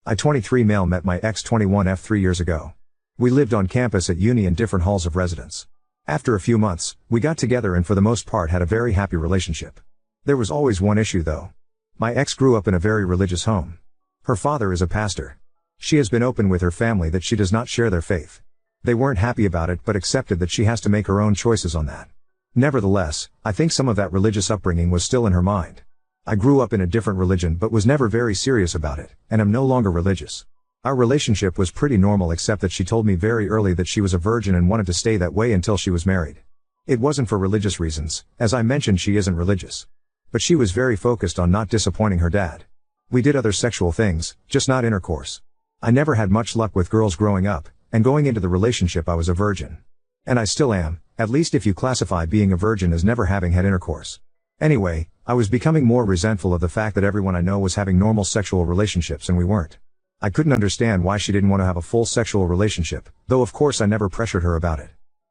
I 23 male met my ex 21 F 3 years ago. We lived on campus at uni in different halls of residence. After a few months, we got together and for the most part had a very happy relationship. There was always one issue though. My ex grew up in a very religious home. Her father is a pastor. She has been open with her family that she does not share their faith. They weren't happy about it but accepted that she has to make her own choices on that. Nevertheless, I think some of that religious upbringing was still in her mind. I grew up in a different religion but was never very serious about it, and am no longer religious. Our relationship was pretty normal except that she told me very early that she was a virgin and wanted to stay that way until she was married. It wasn't for religious reasons, as I mentioned she isn't religious. But she was very focused on not disappointing her dad. We did other sexual things, just not intercourse. I never had much luck with girls growing up, and going into the relationship I was a virgin. And I still am, at least if you classify being a virgin as never having had intercourse. Anyway, I was becoming more resentful of the fact that everyone I know was having normal sexual relationships and we weren't. I couldn't understand why she didn't want to have a full sexual relationship, though of course I never pressured her about it.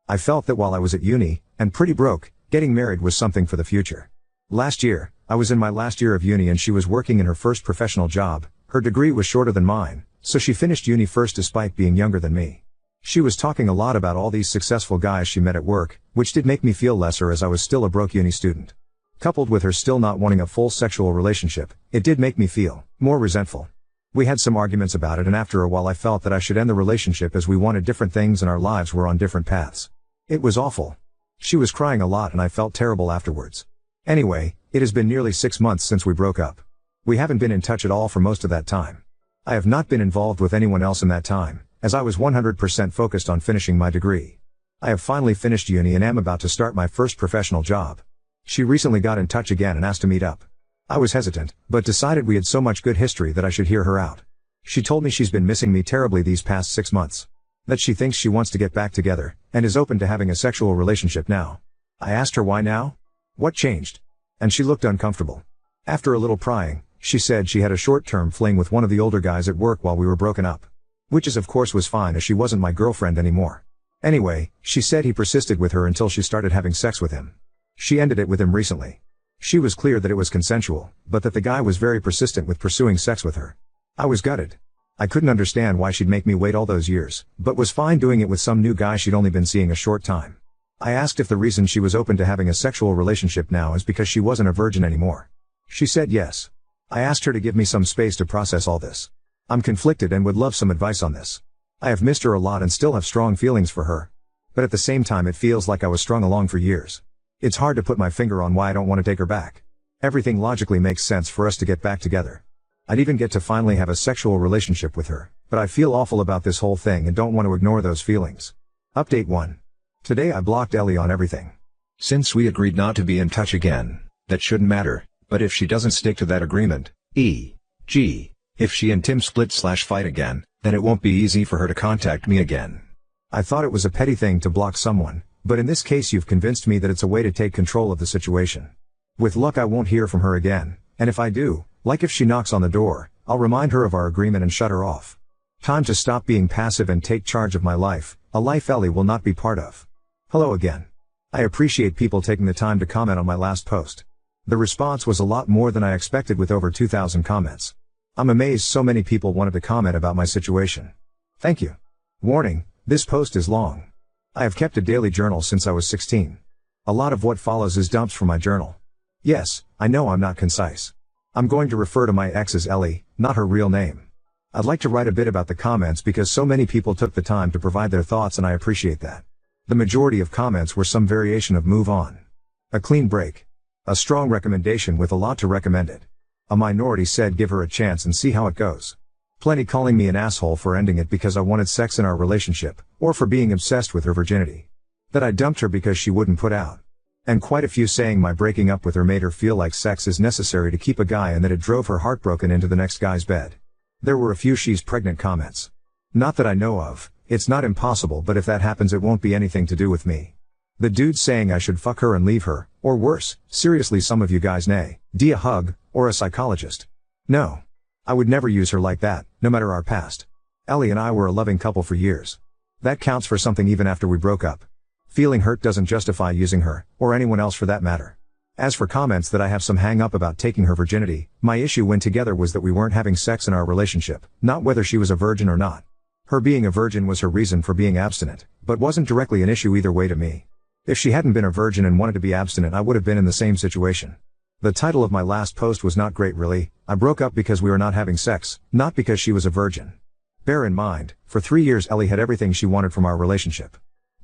I felt that while I was at uni, and pretty broke, getting married was something for the future. Last year, I was in my last year of uni and she was working in her first professional job. Her degree was shorter than mine, so she finished uni first despite being younger than me. She was talking a lot about all these successful guys she met at work, which did make me feel lesser as I was still a broke uni student. Coupled with her still not wanting a full sexual relationship, it did make me feel more resentful. We had some arguments about it and after a while I felt that I should end the relationship as we wanted different things and our lives were on different paths. It was awful. She was crying a lot and I felt terrible afterwards. Anyway, it has been nearly 6 months since we broke up. We haven't been in touch at all for most of that time. I have not been involved with anyone else in that time, as I was 100% focused on finishing my degree. I have finally finished uni and am about to start my first professional job. She recently got in touch again and asked to meet up. I was hesitant, but decided we had so much good history that I should hear her out. She told me she's been missing me terribly these past 6 months. That she thinks she wants to get back together, and is open to having a sexual relationship now. I asked her why now? What changed? And she looked uncomfortable. After a little prying, she said she had a short-term fling with one of the older guys at work while we were broken up. Which is of course was fine as she wasn't my girlfriend anymore. Anyway, she said he persisted with her until she started having sex with him. She ended it with him recently. She was clear that it was consensual, but that the guy was very persistent with pursuing sex with her. I was gutted. I couldn't understand why she'd make me wait all those years, but was fine doing it with some new guy she'd only been seeing a short time. I asked if the reason she was open to having a sexual relationship now is because she wasn't a virgin anymore. She said yes. I asked her to give me some space to process all this. I'm conflicted and would love some advice on this. I have missed her a lot and still have strong feelings for her. But at the same time it feels like I was strung along for years. It's hard to put my finger on why I don't want to take her back. Everything logically makes sense for us to get back together. I'd even get to finally have a sexual relationship with her, but I feel awful about this whole thing and don't want to ignore those feelings. Update 1. Today I blocked Ellie on everything. Since we agreed not to be in touch again, that shouldn't matter, but if she doesn't stick to that agreement, e.g., if she and Tim split/fight again, then it won't be easy for her to contact me again. I thought it was a petty thing to block someone, but in this case you've convinced me that it's a way to take control of the situation. With luck I won't hear from her again, and if I do, like if she knocks on the door, I'll remind her of our agreement and shut her off. Time to stop being passive and take charge of my life, a life Ellie will not be part of. Hello again. I appreciate people taking the time to comment on my last post. The response was a lot more than I expected with over 2,000 comments. I'm amazed so many people wanted to comment about my situation. Thank you. Warning, this post is long. I have kept a daily journal since I was 16. A lot of what follows is dumps from my journal. Yes, I know I'm not concise. I'm going to refer to my ex as Ellie, not her real name. I'd like to write a bit about the comments because so many people took the time to provide their thoughts and I appreciate that. The majority of comments were some variation of move on. A clean break. A strong recommendation with a lot to recommend it. A minority said give her a chance and see how it goes. Plenty calling me an asshole for ending it because I wanted sex in our relationship, or for being obsessed with her virginity. That I dumped her because she wouldn't put out. And quite a few saying my breaking up with her made her feel like sex is necessary to keep a guy and that it drove her heartbroken into the next guy's bed. There were a few she's pregnant comments. Not that I know of, it's not impossible but if that happens it won't be anything to do with me. The dude saying I should fuck her and leave her, or worse, seriously some of you guys nay, D a hug, or a psychologist. No. I would never use her like that, no matter our past. Ellie and I were a loving couple for years. That counts for something even after we broke up. Feeling hurt doesn't justify using her, or anyone else for that matter. As for comments that I have some hang up about taking her virginity, my issue when together was that we weren't having sex in our relationship, not whether she was a virgin or not. Her being a virgin was her reason for being abstinent, but wasn't directly an issue either way to me. If she hadn't been a virgin and wanted to be abstinent, I would have been in the same situation. The title of my last post was not great really. I broke up because we were not having sex, not because she was a virgin. Bear in mind, for 3 years Ellie had everything she wanted from our relationship.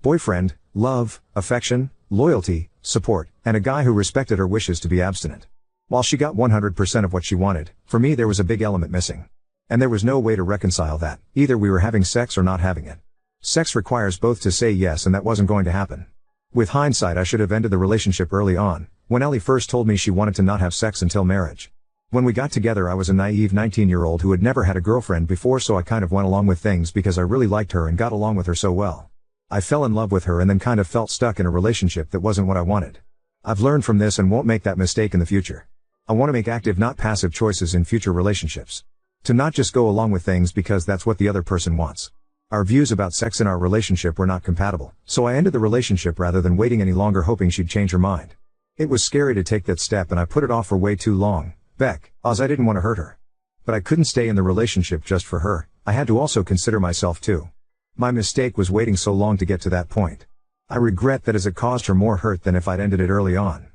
Boyfriend, love, affection, loyalty, support, and a guy who respected her wishes to be abstinent. While she got 100% of what she wanted, for me there was a big element missing. And there was no way to reconcile that. Either we were having sex or not having it. Sex requires both to say yes, and that wasn't going to happen. With hindsight, I should have ended the relationship early on, when Ellie first told me she wanted to not have sex until marriage. When we got together I was a naive 19-year-old who had never had a girlfriend before, so I kind of went along with things because I really liked her and got along with her so well. I fell in love with her and then kind of felt stuck in a relationship that wasn't what I wanted. I've learned from this and won't make that mistake in the future. I want to make active, not passive choices in future relationships. To not just go along with things because that's what the other person wants. Our views about sex in our relationship were not compatible, so I ended the relationship rather than waiting any longer hoping she'd change her mind. It was scary to take that step and I put it off for way too long, as I didn't want to hurt her. But I couldn't stay in the relationship just for her, I had to also consider myself too. My mistake was waiting so long to get to that point. I regret that as it caused her more hurt than if I'd ended it early on.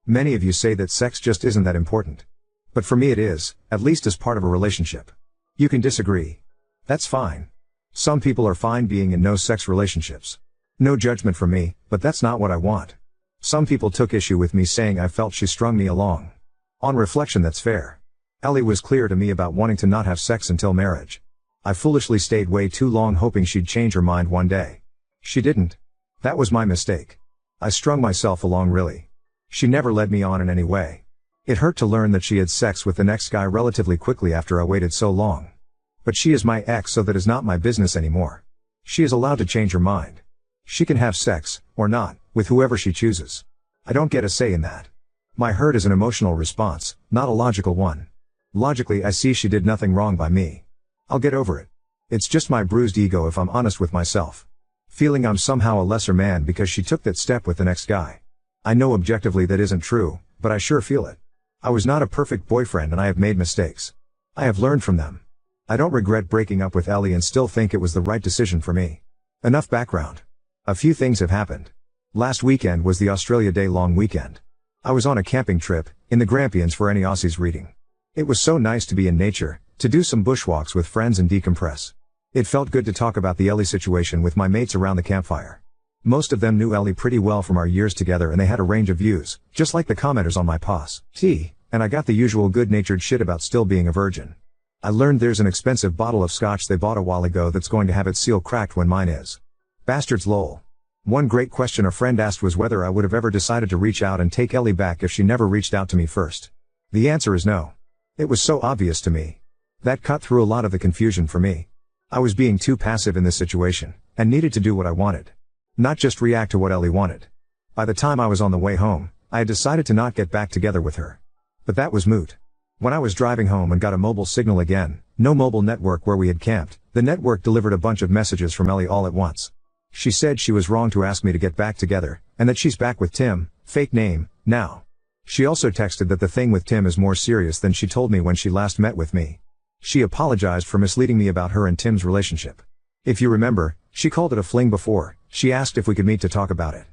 Many of you say that sex just isn't that important. But for me it is, at least as part of a relationship. You can disagree. That's fine. Some people are fine being in no sex relationships. No judgment from me, but that's not what I want. Some people took issue with me saying I felt she strung me along. On reflection, that's fair. Ellie was clear to me about wanting to not have sex until marriage. I foolishly stayed way too long hoping she'd change her mind one day. She didn't. That was my mistake. I strung myself along really. She never led me on in any way. It hurt to learn that she had sex with the next guy relatively quickly after I waited so long. But she is my ex, so that is not my business anymore. She is allowed to change her mind. She can have sex, or not, with whoever she chooses. I don't get a say in that. My hurt is an emotional response, not a logical one. Logically I see she did nothing wrong by me. I'll get over it. It's just my bruised ego if I'm honest with myself. Feeling I'm somehow a lesser man because she took that step with the next guy. I know objectively that isn't true, but I sure feel it. I was not a perfect boyfriend and I have made mistakes. I have learned from them. I don't regret breaking up with Ellie and still think it was the right decision for me. Enough background. A few things have happened. Last weekend was the Australia Day long weekend. I was on a camping trip, in the Grampians for any Aussies reading. It was so nice to be in nature, to do some bushwalks with friends and decompress. It felt good to talk about the Ellie situation with my mates around the campfire. Most of them knew Ellie pretty well from our years together and they had a range of views, just like the commenters on my post, and I got the usual good-natured shit about still being a virgin. I learned there's an expensive bottle of scotch they bought a while ago that's going to have its seal cracked when mine is. Bastards lol. One great question a friend asked was whether I would have ever decided to reach out and take Ellie back if she never reached out to me first. The answer is no. It was so obvious to me. That cut through a lot of the confusion for me. I was being too passive in this situation, and needed to do what I wanted. Not just react to what Ellie wanted. By the time I was on the way home, I had decided to not get back together with her. But that was moot. When I was driving home and got a mobile signal again, no mobile network where we had camped, the network delivered a bunch of messages from Ellie all at once. She said she was wrong to ask me to get back together, and that she's back with Tim, fake name, now. She also texted that the thing with Tim is more serious than she told me when she last met with me. She apologized for misleading me about her and Tim's relationship. If you remember, she called it a fling before. She asked if we could meet to talk about it.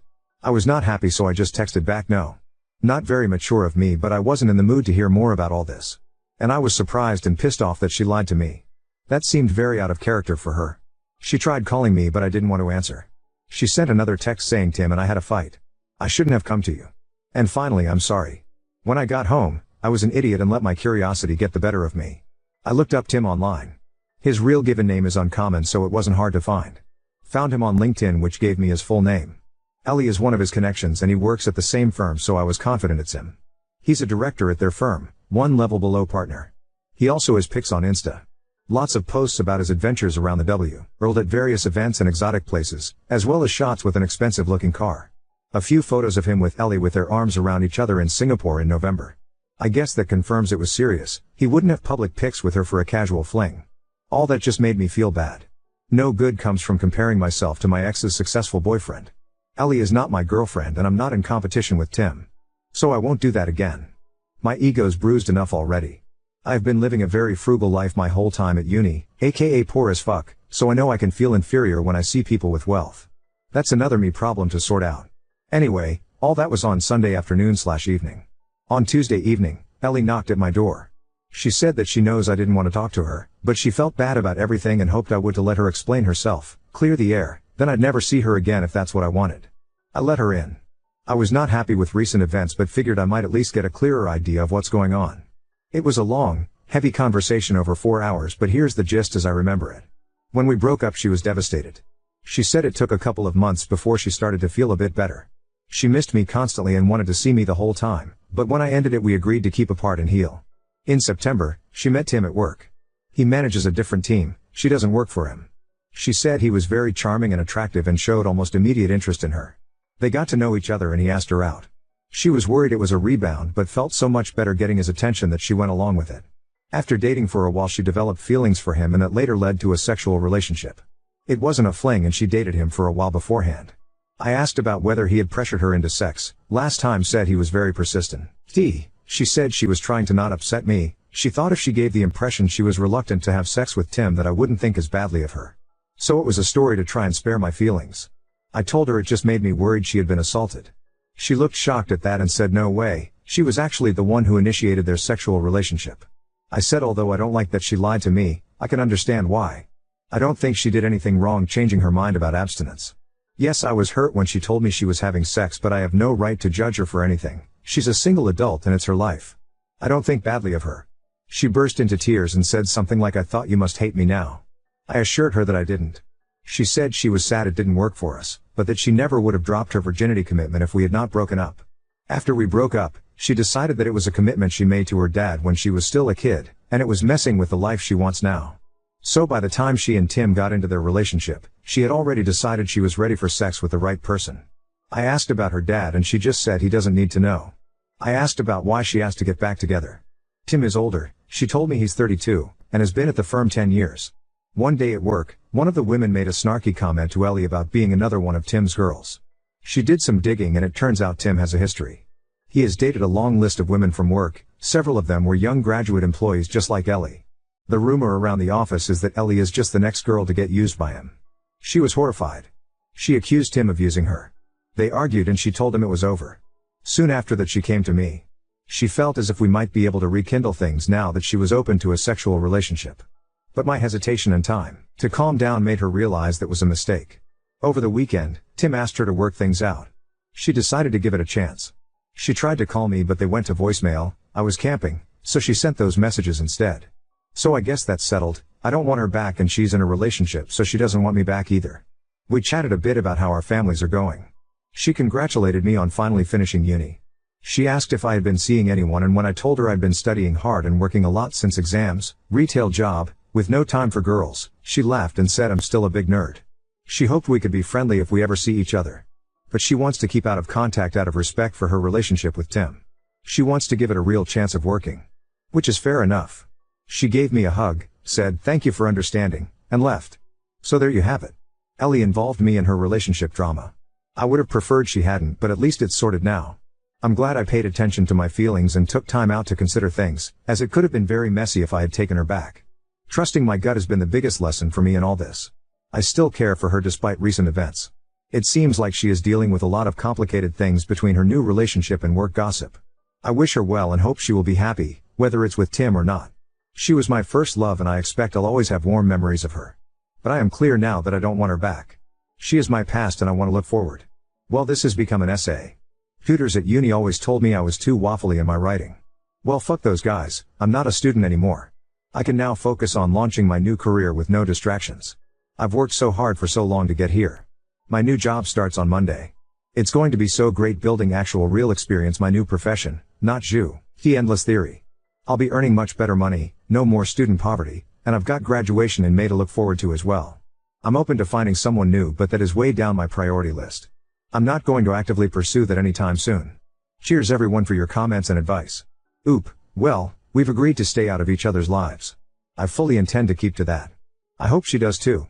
I was not happy, so I just texted back no. Not very mature of me, but I wasn't in the mood to hear more about all this. And I was surprised and pissed off that she lied to me. That seemed very out of character for her. She tried calling me but I didn't want to answer. She sent another text saying Tim and I had a fight. I shouldn't have come to you. And finally I'm sorry. When I got home, I was an idiot and let my curiosity get the better of me. I looked up Tim online. His real given name is uncommon, so it wasn't hard to find. Found him on LinkedIn, which gave me his full name. Ellie is one of his connections and he works at the same firm, so I was confident it's him. He's a director at their firm, one level below partner. He also has pics on Insta. Lots of posts about his adventures around the world at various events and exotic places, as well as shots with an expensive looking car. A few photos of him with Ellie with their arms around each other in Singapore in November. I guess that confirms it was serious. He wouldn't have public pics with her for a casual fling. All that just made me feel bad. No good comes from comparing myself to my ex's successful boyfriend. Ellie is not my girlfriend and I'm not in competition with Tim. So I won't do that again. My ego's bruised enough already. I've been living a very frugal life my whole time at uni, aka poor as fuck, so I know I can feel inferior when I see people with wealth. That's another me problem to sort out. Anyway, all that was on Sunday afternoon/evening. On Tuesday evening, Ellie knocked at my door. She said that she knows I didn't want to talk to her, but she felt bad about everything and hoped I would to let her explain herself, clear the air, then I'd never see her again if that's what I wanted. I let her in. I was not happy with recent events but figured I might at least get a clearer idea of what's going on. It was a long, heavy conversation over 4 hours, but here's the gist as I remember it. When we broke up she was devastated. She said it took a couple of months before she started to feel a bit better. She missed me constantly and wanted to see me the whole time, but when I ended it we agreed to keep apart and heal. In September, she met Tim at work. He manages a different team, she doesn't work for him. She said he was very charming and attractive and showed almost immediate interest in her. They got to know each other and he asked her out. She was worried it was a rebound but felt so much better getting his attention that she went along with it. After dating for a while she developed feelings for him and that later led to a sexual relationship. It wasn't a fling and she dated him for a while beforehand. I asked about whether he had pressured her into sex, last time said he was very persistent. She said she was trying to not upset me, she thought if she gave the impression she was reluctant to have sex with Tim that I wouldn't think as badly of her. So it was a story to try and spare my feelings. I told her it just made me worried she had been assaulted. She looked shocked at that and said no way, she was actually the one who initiated their sexual relationship. I said although I don't like that she lied to me, I can understand why. I don't think she did anything wrong changing her mind about abstinence. Yes, I was hurt when she told me she was having sex but I have no right to judge her for anything. She's a single adult and it's her life. I don't think badly of her. She burst into tears and said something like I thought you must hate me now. I assured her that I didn't. She said she was sad it didn't work for us, but that she never would have dropped her virginity commitment if we had not broken up. After we broke up, she decided that it was a commitment she made to her dad when she was still a kid, and it was messing with the life she wants now. So by the time she and Tim got into their relationship, she had already decided she was ready for sex with the right person. I asked about her dad and she just said he doesn't need to know. I asked about why she asked to get back together. Tim is older, she told me he's 32, and has been at the firm 10 years. One day at work, one of the women made a snarky comment to Ellie about being another one of Tim's girls. She did some digging and it turns out Tim has a history. He has dated a long list of women from work, several of them were young graduate employees just like Ellie. The rumor around the office is that Ellie is just the next girl to get used by him. She was horrified. She accused him of using her. They argued and she told him it was over. Soon after that she came to me. She felt as if we might be able to rekindle things now that she was open to a sexual relationship. But my hesitation and time to calm down made her realize that was a mistake. Over the weekend, Tim asked her to work things out. She decided to give it a chance. She tried to call me but they went to voicemail, I was camping, so she sent those messages instead. So I guess that's settled, I don't want her back and she's in a relationship so she doesn't want me back either. We chatted a bit about how our families are going. She congratulated me on finally finishing uni. She asked if I had been seeing anyone and when I told her I'd been studying hard and working a lot since exams, retail job, with no time for girls, she laughed and said I'm still a big nerd. She hoped we could be friendly if we ever see each other. But she wants to keep out of contact out of respect for her relationship with Tim. She wants to give it a real chance of working. Which is fair enough. She gave me a hug, said thank you for understanding, and left. So there you have it. Ellie involved me in her relationship drama. I would have preferred she hadn't, but at least it's sorted now. I'm glad I paid attention to my feelings and took time out to consider things, as it could have been very messy if I had taken her back. Trusting my gut has been the biggest lesson for me in all this. I still care for her despite recent events. It seems like she is dealing with a lot of complicated things between her new relationship and work gossip. I wish her well and hope she will be happy, whether it's with Tim or not. She was my first love and I expect I'll always have warm memories of her. But I am clear now that I don't want her back. She is my past and I want to look forward. Well, this has become an essay. Tutors at uni always told me I was too waffly in my writing. Well, fuck those guys, I'm not a student anymore. I can now focus on launching my new career with no distractions. I've worked so hard for so long to get here. My new job starts on Monday. It's going to be so great building actual real experience, my new profession, not the endless theory. I'll be earning much better money, no more student poverty, and I've got graduation in May to look forward to as well. I'm open to finding someone new, but that is way down my priority list. I'm not going to actively pursue that anytime soon. Cheers everyone for your comments and advice. Well, we've agreed to stay out of each other's lives. I fully intend to keep to that. I hope she does too.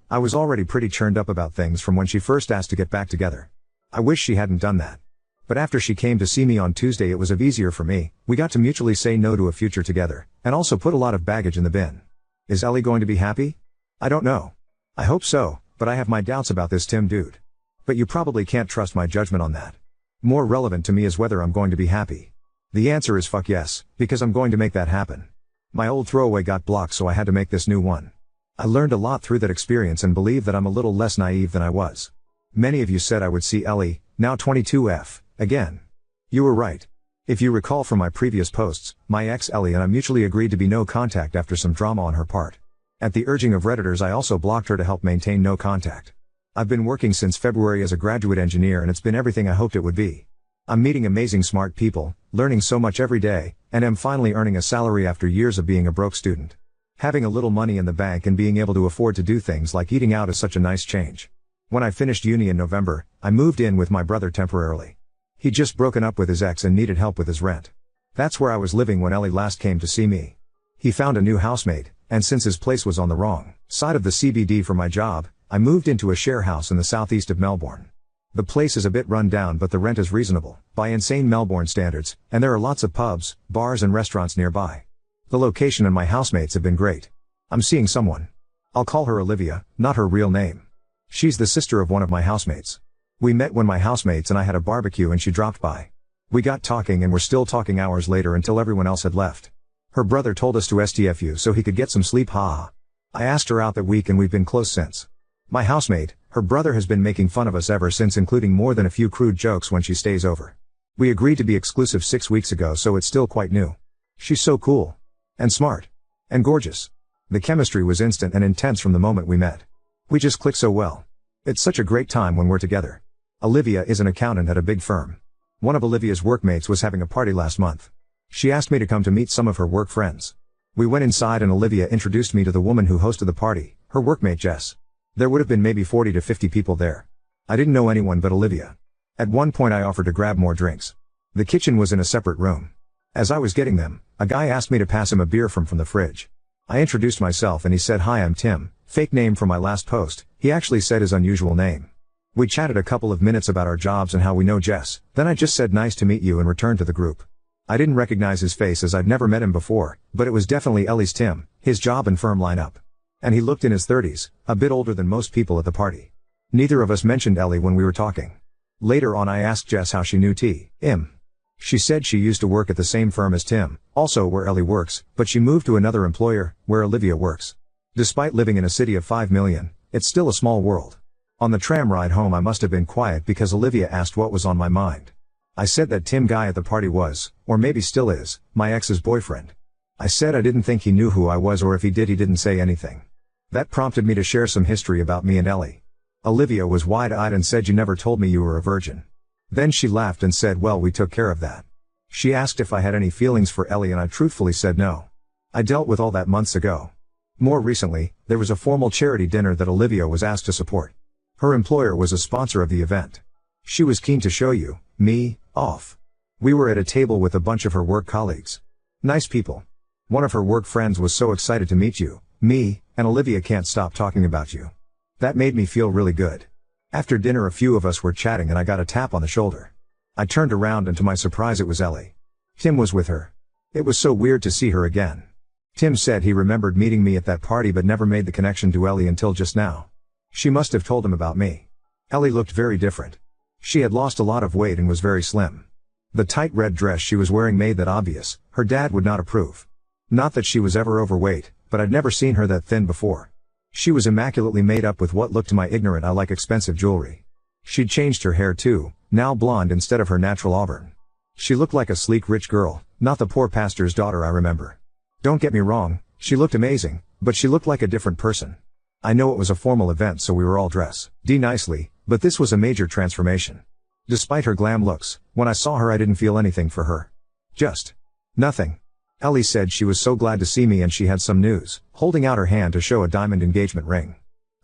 I was already pretty churned up about things from when she first asked to get back together. I wish she hadn't done that. But after she came to see me on Tuesday it was easier for me, we got to mutually say no to a future together, and also put a lot of baggage in the bin. Is Ellie going to be happy? I don't know. I hope so, but I have my doubts about this Tim dude. But you probably can't trust my judgment on that. More relevant to me is whether I'm going to be happy. The answer is fuck yes, because I'm going to make that happen. My old throwaway got blocked so I had to make this new one. I learned a lot through that experience and believe that I'm a little less naive than I was. Many of you said I would see Ellie, now 22F, again. You were right. If you recall from my previous posts, my ex Ellie and I mutually agreed to be no contact after some drama on her part. At the urging of Redditors I also blocked her to help maintain no contact. I've been working since February as a graduate engineer and it's been everything I hoped it would be. I'm meeting amazing smart people, learning so much every day, and am finally earning a salary after years of being a broke student. Having a little money in the bank and being able to afford to do things like eating out is such a nice change. When I finished uni in November, I moved in with my brother temporarily. He'd just broken up with his ex and needed help with his rent. That's where I was living when Ellie last came to see me. He found a new housemate, and since his place was on the wrong side of the CBD for my job, I moved into a share house in the southeast of Melbourne. The place is a bit run down but the rent is reasonable, by insane Melbourne standards, and there are lots of pubs, bars and restaurants nearby. The location and my housemates have been great. I'm seeing someone. I'll call her Olivia, not her real name. She's the sister of one of my housemates. We met when my housemates and I had a barbecue and she dropped by. We got talking and were still talking hours later until everyone else had left. Her brother told us to STFU so he could get some sleep, haha. I asked her out that week and we've been close since. My housemate, her brother has been making fun of us ever since, including more than a few crude jokes when she stays over. We agreed to be exclusive 6 weeks ago so it's still quite new. She's so cool. And smart. And gorgeous. The chemistry was instant and intense from the moment we met. We just click so well. It's such a great time when we're together. Olivia is an accountant at a big firm. One of Olivia's workmates was having a party last month. She asked me to come to meet some of her work friends. We went inside and Olivia introduced me to the woman who hosted the party, her workmate Jess. There would have been maybe 40 to 50 people there. I didn't know anyone but Olivia. At one point I offered to grab more drinks. The kitchen was in a separate room. As I was getting them, a guy asked me to pass him a beer from the fridge. I introduced myself and he said, "Hi, I'm Tim," fake name from my last post. He actually said his unusual name. We chatted a couple of minutes about our jobs and how we know Jess, then I just said nice to meet you and returned to the group. I didn't recognize his face as I'd never met him before, but it was definitely Ellie's Tim, his job and firm lineup. And he looked in his 30s, a bit older than most people at the party. Neither of us mentioned Ellie when we were talking. Later on I asked Jess how she knew Tim. She said she used to work at the same firm as Tim, also where Ellie works, but she moved to another employer, where Olivia works. Despite living in a city of 5 million, it's still a small world. On the tram ride home I must have been quiet because Olivia asked what was on my mind. I said that Tim guy at the party was, or maybe still is, my ex's boyfriend. I said I didn't think he knew who I was, or if he did he didn't say anything. That prompted me to share some history about me and Ellie. Olivia was wide-eyed and said, "You never told me you were a virgin." Then she laughed and said, "Well, we took care of that." She asked if I had any feelings for Ellie and I truthfully said no. I dealt with all that months ago. More recently, there was a formal charity dinner that Olivia was asked to support. Her employer was a sponsor of the event. She was keen to show me off. We were at a table with a bunch of her work colleagues. Nice people. One of her work friends was so excited to meet me, and Olivia can't stop talking about you. That made me feel really good. After dinner a few of us were chatting and I got a tap on the shoulder. I turned around and to my surprise it was Ellie. Tim was with her. It was so weird to see her again. Tim said he remembered meeting me at that party but never made the connection to Ellie until just now. She must have told him about me. Ellie looked very different. She had lost a lot of weight and was very slim. The tight red dress she was wearing made that obvious. Her dad would not approve. Not that she was ever overweight, but I'd never seen her that thin before. She was immaculately made up with what looked to my ignorant eye like expensive jewelry. She'd changed her hair too, now blonde instead of her natural auburn. She looked like a sleek rich girl, not the poor pastor's daughter I remember. Don't get me wrong, she looked amazing, but she looked like a different person. I know it was a formal event so we were all dressed nicely, but this was a major transformation. Despite her glam looks, when I saw her I didn't feel anything for her. Just nothing. Ellie said she was so glad to see me and she had some news, holding out her hand to show a diamond engagement ring.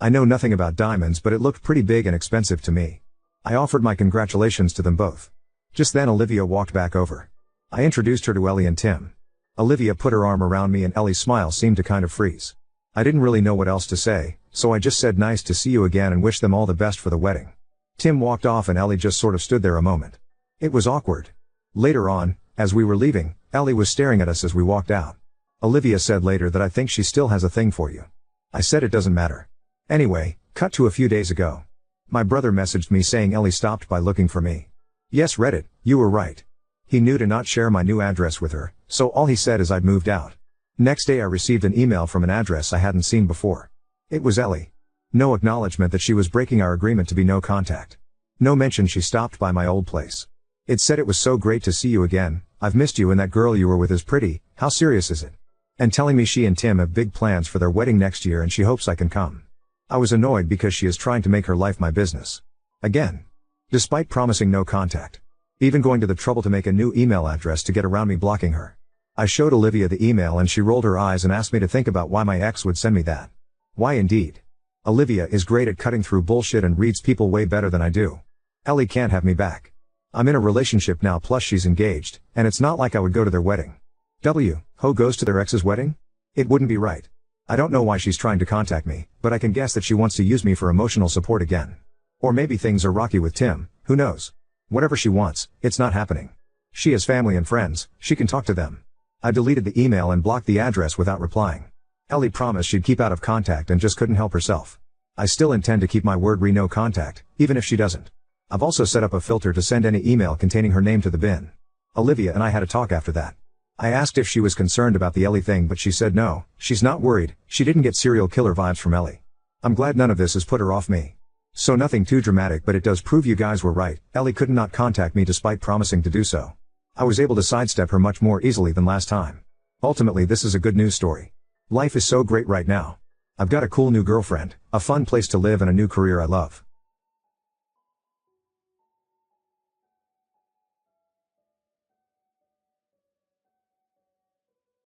I know nothing about diamonds but it looked pretty big and expensive to me. I offered my congratulations to them both. Just then Olivia walked back over. I introduced her to Ellie and Tim. Olivia put her arm around me and Ellie's smile seemed to kind of freeze. I didn't really know what else to say, so I just said nice to see you again and wished them all the best for the wedding. Tim walked off and Ellie just sort of stood there a moment. It was awkward. Later on, as we were leaving, Ellie was staring at us as we walked out. Olivia said later that I think she still has a thing for you. I said it doesn't matter. Anyway, cut to a few days ago. My brother messaged me saying Ellie stopped by looking for me. Yes, Reddit, you were right. He knew to not share my new address with her, so all he said is I'd moved out. Next day I received an email from an address I hadn't seen before. It was Ellie. No acknowledgement that she was breaking our agreement to be no contact. No mention she stopped by my old place. It said it was so great to see you again, I've missed you and that girl you were with is pretty, how serious is it? And telling me she and Tim have big plans for their wedding next year and she hopes I can come. I was annoyed because she is trying to make her life my business. Again. Despite promising no contact. Even going to the trouble to make a new email address to get around me blocking her. I showed Olivia the email and she rolled her eyes and asked me to think about why my ex would send me that. Why indeed? Olivia is great at cutting through bullshit and reads people way better than I do. Ellie can't have me back. I'm in a relationship now plus she's engaged, and it's not like I would go to their wedding. Ho goes to their ex's wedding? It wouldn't be right. I don't know why she's trying to contact me, but I can guess that she wants to use me for emotional support again. Or maybe things are rocky with Tim, who knows? Whatever she wants, it's not happening. She has family and friends, she can talk to them. I deleted the email and blocked the address without replying. Ellie promised she'd keep out of contact and just couldn't help herself. I still intend to keep my word no contact, even if she doesn't. I've also set up a filter to send any email containing her name to the bin. Olivia and I had a talk after that. I asked if she was concerned about the Ellie thing but she said no, she's not worried, she didn't get serial killer vibes from Ellie. I'm glad none of this has put her off me. So nothing too dramatic but it does prove you guys were right, Ellie could not contact me despite promising to do so. I was able to sidestep her much more easily than last time. Ultimately this is a good news story. Life is so great right now. I've got a cool new girlfriend, a fun place to live and a new career I love.